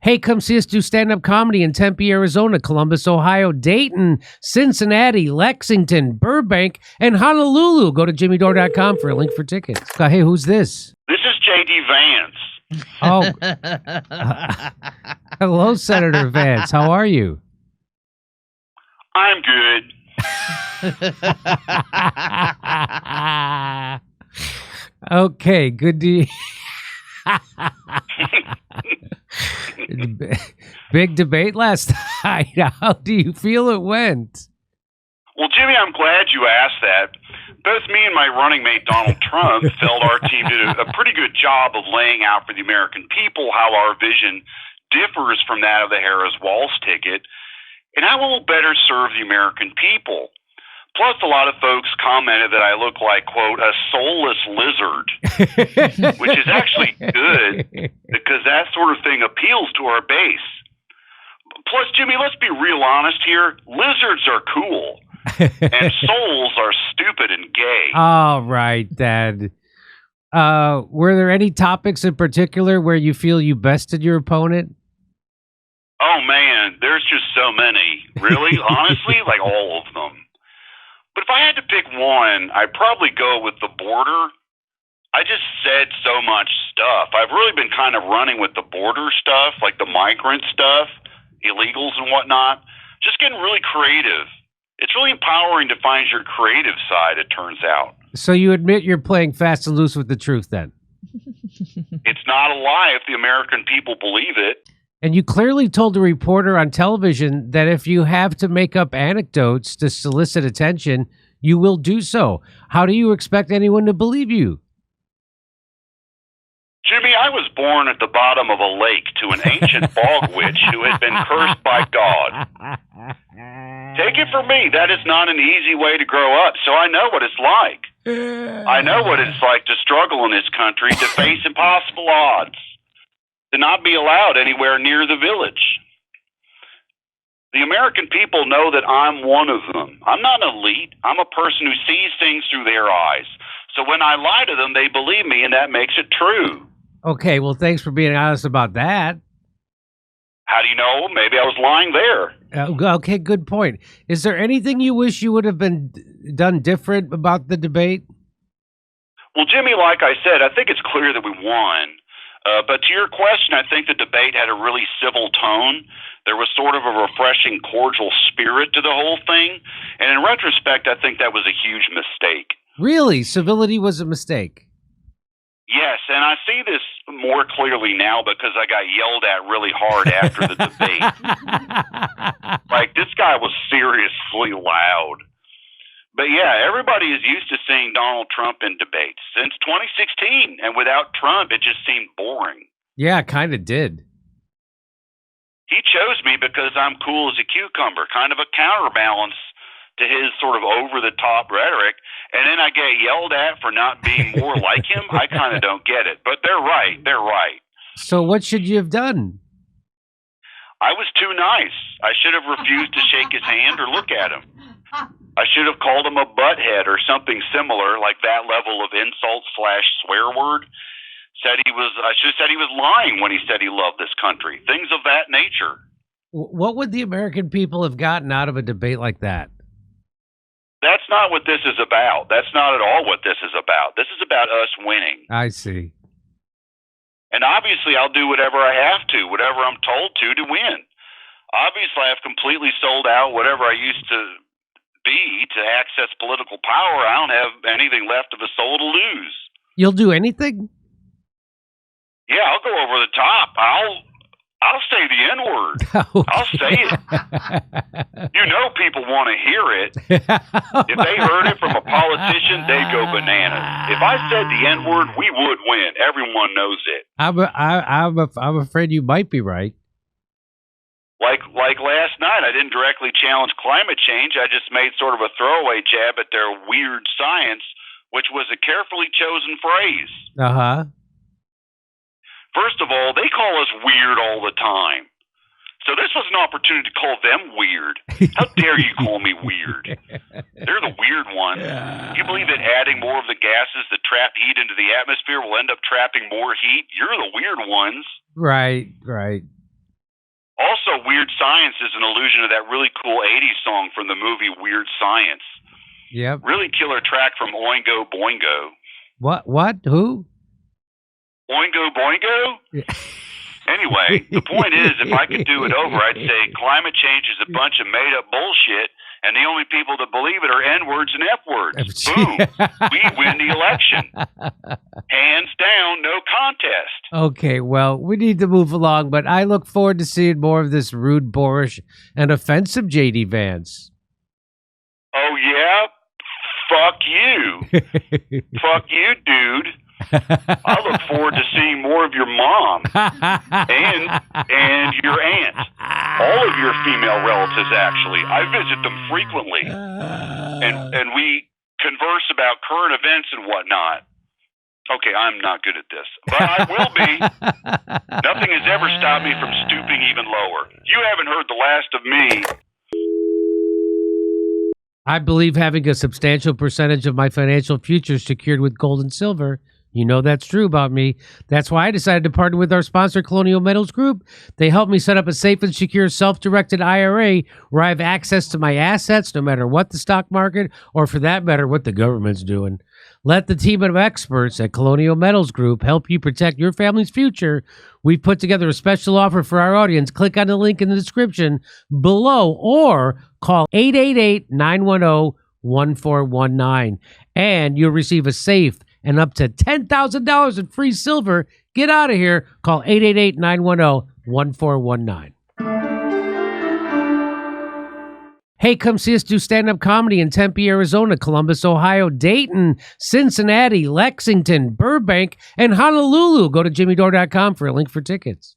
Hey, come see us do stand-up comedy in Tempe, Arizona, Columbus, Ohio, Dayton, Cincinnati, Lexington, Burbank, and Honolulu. Go to jimmydore.com for a link for tickets. Hey, who's this? This is JD Vance. Oh, hello, Senator Vance. How are you? I'm good. Okay, good to Big debate last night. How do you feel it went? Well, Jimmy, I'm glad you asked that. Both me and my running mate, Donald Trump, felt our team did a pretty good job of laying out for the American people how our vision differs from that of the Harris-Walz ticket and how it will better serve the American people. Plus, a lot of folks commented that I look like, quote, a soulless lizard, which is actually good because that sort of thing appeals to our base. Plus, Jimmy, let's be real honest here. Lizards are cool, and souls are stupid and gay. All right, Dad. Were there any topics in particular where you feel you bested your opponent? Oh, man, there's just so many. Really? Honestly, like all of them. But if I had to pick one, I'd probably go with the border. I just said so much stuff. I've really been kind of running with the border stuff, like the migrant stuff, illegals and whatnot, just getting really creative. It's really empowering to find your creative side, it turns out. So you admit you're playing fast and loose with the truth then? It's not a lie if the American people believe it. And you clearly told a reporter on television that if you have to make up anecdotes to solicit attention, you will do so. How do you expect anyone to believe you? Jimmy, I was born at the bottom of a lake to an ancient bog witch who had been cursed by God. Take it from me, that is not an easy way to grow up, so I know what it's like. I know what it's like to struggle in this country, to face impossible odds, to not be allowed anywhere near the village. The American people know that I'm one of them. I'm not an elite. I'm a person who sees things through their eyes. So when I lie to them, they believe me, and that makes it true. Okay, well, thanks for being honest about that. How do you know? Maybe I was lying there. Okay, good point. Is there anything you wish you would have been done different about the debate? Well, Jimmy, like I said, I think it's clear that we won. But to your question, I think the debate had a really civil tone. There was sort of a refreshing, cordial spirit to the whole thing. And in retrospect, I think that was a huge mistake. Really? Civility was a mistake? Yes, and I see this more clearly now because I got yelled at really hard after the debate. Like, this guy was seriously loud. But yeah, everybody is used to seeing Donald Trump in debates since 2016, and without Trump, it just seemed boring. Yeah, it kind of did. He chose me because I'm cool as a cucumber, kind of a counterbalance to his sort of over-the-top rhetoric, and then I get yelled at for not being more like him. I kind of don't get it, but they're right. They're right. So what should you have done? I was too nice. I should have refused to shake his hand or look at him. I should have called him a butthead or something similar, like that level of insult/swear word. I should have said he was lying when he said he loved this country. Things of that nature. What would the American people have gotten out of a debate like that? That's not what this is about. That's not at all what this is about. This is about us winning. I see. And obviously, I'll do whatever I have to, whatever I'm told to win. Obviously, I've completely sold out whatever I used to be to access political power. I don't have anything left of a soul to lose. You'll do anything? Yeah, I'll go over the top. I'll say the N-word. Okay. I'll say it. You know people want to hear it. If they heard it from a politician, they'd go bananas. If I said the N-word, we would win. Everyone knows it. I'm afraid you might be right. Like last night, I didn't directly challenge climate change. I just made sort of a throwaway jab at their weird science, which was a carefully chosen phrase. Uh-huh. First of all, they call us weird all the time. So this was an opportunity to call them weird. How dare you call me weird? They're the weird ones. You believe that adding more of the gases that trap heat into the atmosphere will end up trapping more heat? You're the weird ones. Right. Weird Science is an allusion to that really cool 80s song from the movie Weird Science. Yep. Really killer track from Oingo Boingo. What? Who? Oingo Boingo? Yeah. Anyway, the point is, if I could do it over, I'd say climate change is a bunch of made-up bullshit, and the only people that believe it are N-words and F-words. Boom. We win the election. Hands down, no contest. Okay, well, we need to move along, but I look forward to seeing more of this rude, boorish, and offensive JD Vance. Oh, yeah? Fuck you. Fuck you, dude. I look forward to seeing more of your mom and your aunt. All of your female relatives, actually. I visit them frequently. And we converse about current events and whatnot. Okay, I'm not good at this, but I will be. Nothing has ever stopped me from stooping even lower. You haven't heard the last of me. I believe having a substantial percentage of my financial future secured with gold and silver. You know that's true about me. That's why I decided to partner with our sponsor, Colonial Metals Group. They helped me set up a safe and secure self-directed IRA where I have access to my assets no matter what the stock market or, for that matter, what the government's doing. Let the team of experts at Colonial Metals Group help you protect your family's future. We've put together a special offer for our audience. Click on the link in the description below or call 888-910-1419 and you'll receive a safe and up to $10,000 in free silver. Get out of here. Call 888-910-1419. Hey, come see us do stand-up comedy in Tempe, Arizona, Columbus, Ohio, Dayton, Cincinnati, Lexington, Burbank, and Honolulu. Go to jimmydore.com for a link for tickets.